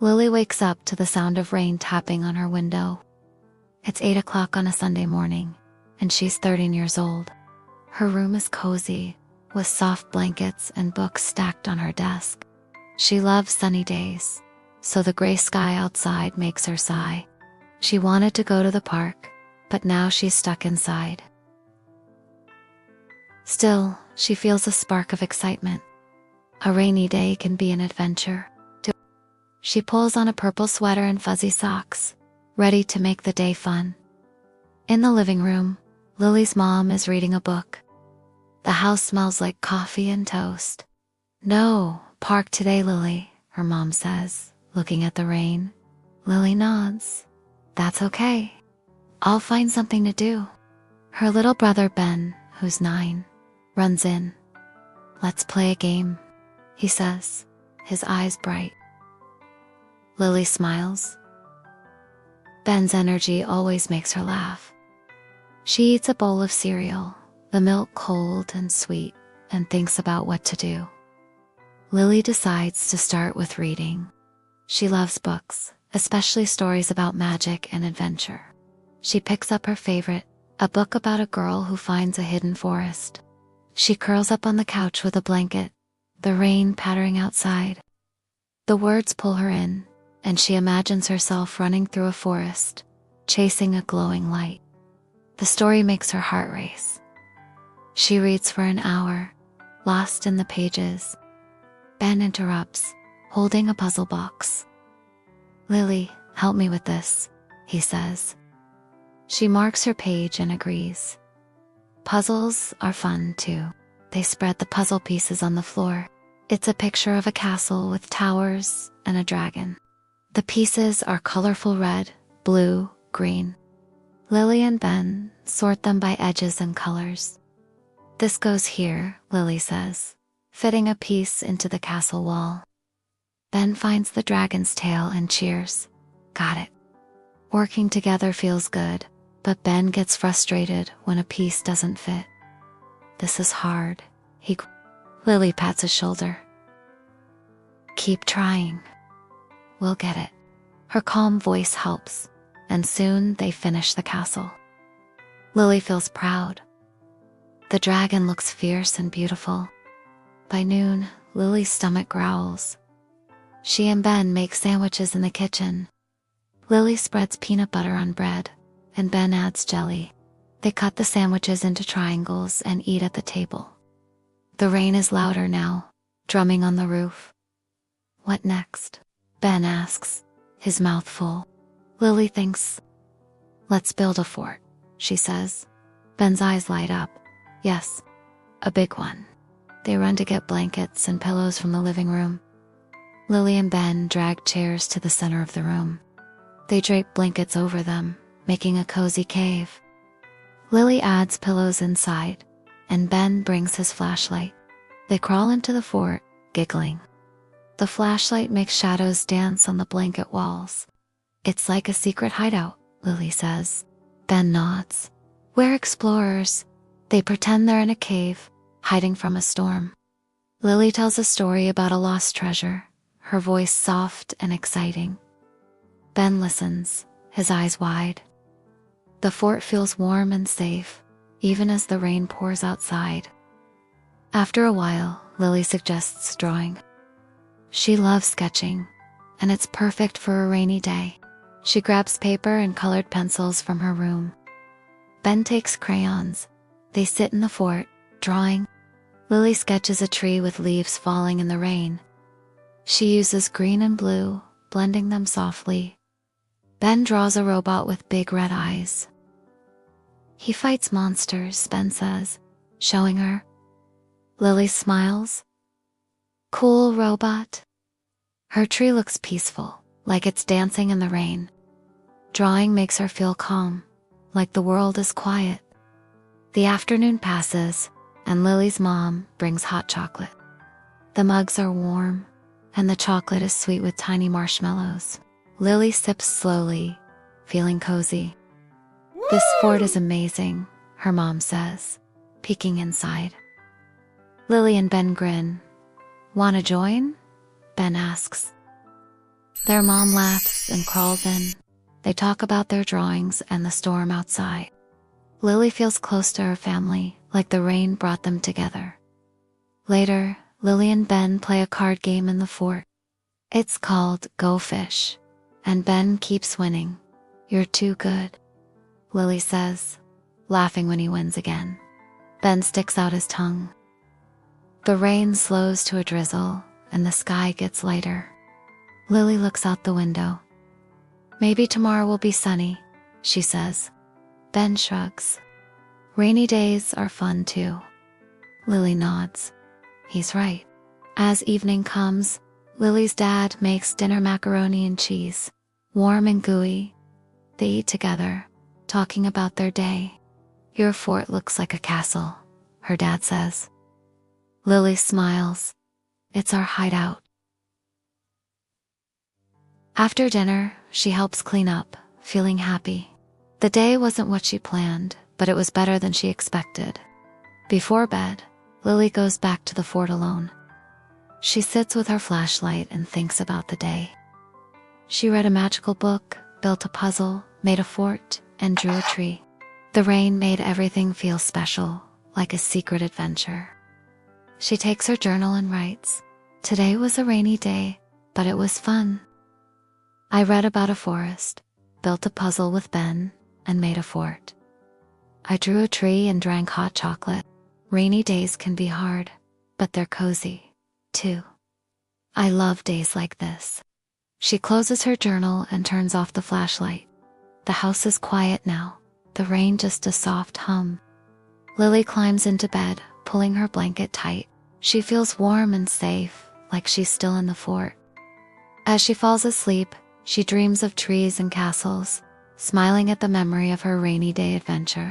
Lily wakes up to the sound of rain tapping on her window. It's 8 o'clock on a Sunday morning, and she's 13 years old. Her room is cozy, with soft blankets and books stacked on her desk. She loves sunny days, so the gray sky outside makes her sigh. She wanted to go to the park, but now she's stuck inside. Still, she feels a spark of excitement. A rainy day can be an adventure. She pulls on a purple sweater and fuzzy socks, ready to make the day fun. In the living room, Lily's mom is reading a book. The house smells like coffee and toast. "No, park today, Lily," her mom says, looking at the rain. Lily nods. "That's okay. I'll find something to do." Her little brother Ben, who's 9, runs in. "Let's play a game," he says, his eyes bright. Lily smiles. Ben's energy always makes her laugh. She eats a bowl of cereal, the milk cold and sweet, and thinks about what to do. Lily decides to start with reading. She loves books, especially stories about magic and adventure. She picks up her favorite, a book about a girl who finds a hidden forest. She curls up on the couch with a blanket, the rain pattering outside. The words pull her in, and she imagines herself running through a forest, chasing a glowing light. The story makes her heart race. She reads for an hour, lost in the pages. Ben interrupts, holding a puzzle box. "Lily, help me with this," he says. She marks her page and agrees. Puzzles are fun too. They spread the puzzle pieces on the floor. It's a picture of a castle with towers and a dragon. The pieces are colorful red, blue, green. Lily and Ben sort them by edges and colors. "This goes here," Lily says, fitting a piece into the castle wall. Ben finds the dragon's tail and cheers. "Got it." Working together feels good, but Ben gets frustrated when a piece doesn't fit. "This is hard," Lily pats his shoulder. "Keep trying. We'll get it." Her calm voice helps, and soon they finish the castle. Lily feels proud. The dragon looks fierce and beautiful. By noon, Lily's stomach growls. She and Ben make sandwiches in the kitchen. Lily spreads peanut butter on bread, and Ben adds jelly. They cut the sandwiches into triangles and eat at the table. The rain is louder now, drumming on the roof. "What next?" Ben asks, his mouth full. Lily thinks. "Let's build a fort," she says. Ben's eyes light up. "Yes, a big one." They run to get blankets and pillows from the living room. Lily and Ben drag chairs to the center of the room. They drape blankets over them, making a cozy cave. Lily adds pillows inside, and Ben brings his flashlight. They crawl into the fort, giggling. The flashlight makes shadows dance on the blanket walls. "It's like a secret hideout," Lily says. Ben nods. "We're explorers." They pretend they're in a cave, hiding from a storm. Lily tells a story about a lost treasure, her voice soft and exciting. Ben listens, his eyes wide. The fort feels warm and safe, even as the rain pours outside. After a while, Lily suggests drawing. She loves sketching, and it's perfect for a rainy day. She grabs paper and colored pencils from her room. Ben takes crayons. They sit in the fort, drawing. Lily sketches a tree with leaves falling in the rain. She uses green and blue, blending them softly. Ben draws a robot with big red eyes. "He fights monsters," Ben says, showing her. Lily smiles. "Cool robot." Her tree looks peaceful, like it's dancing in the rain. Drawing makes her feel calm, like the world is quiet. The afternoon passes, and Lily's mom brings hot chocolate. The mugs are warm, and the chocolate is sweet with tiny marshmallows. Lily sips slowly, feeling cozy. "This fort is amazing," her mom says, peeking inside. Lily and Ben grin. "Wanna join?" Ben asks. Their mom laughs and crawls in. They talk about their drawings and the storm outside. Lily feels close to her family, like the rain brought them together. Later, Lily and Ben play a card game in the fort. It's called Go Fish, and Ben keeps winning. "You're too good," Lily says, laughing when he wins again. Ben sticks out his tongue. The rain slows to a drizzle, and the sky gets lighter. Lily looks out the window. "Maybe tomorrow will be sunny," she says. Ben shrugs. "Rainy days are fun too." Lily nods. He's right. As evening comes, Lily's dad makes dinner macaroni and cheese, warm and gooey. They eat together, talking about their day. "Your fort looks like a castle," her dad says. Lily smiles. "It's our hideout." After dinner, she helps clean up, feeling happy. The day wasn't what she planned, but it was better than she expected. Before bed, Lily goes back to the fort alone. She sits with her flashlight and thinks about the day. She read a magical book, built a puzzle, made a fort, and drew a tree. The rain made everything feel special, like a secret adventure. She takes her journal and writes, "Today was a rainy day, but it was fun. I read about a forest, built a puzzle with Ben, and made a fort. I drew a tree and drank hot chocolate. Rainy days can be hard, but they're cozy, too. I love days like this." She closes her journal and turns off the flashlight. The house is quiet now, the rain just a soft hum. Lily climbs into bed, pulling her blanket tight. She feels warm and safe, like she's still in the fort. As she falls asleep, she dreams of trees and castles, smiling at the memory of her rainy day adventure.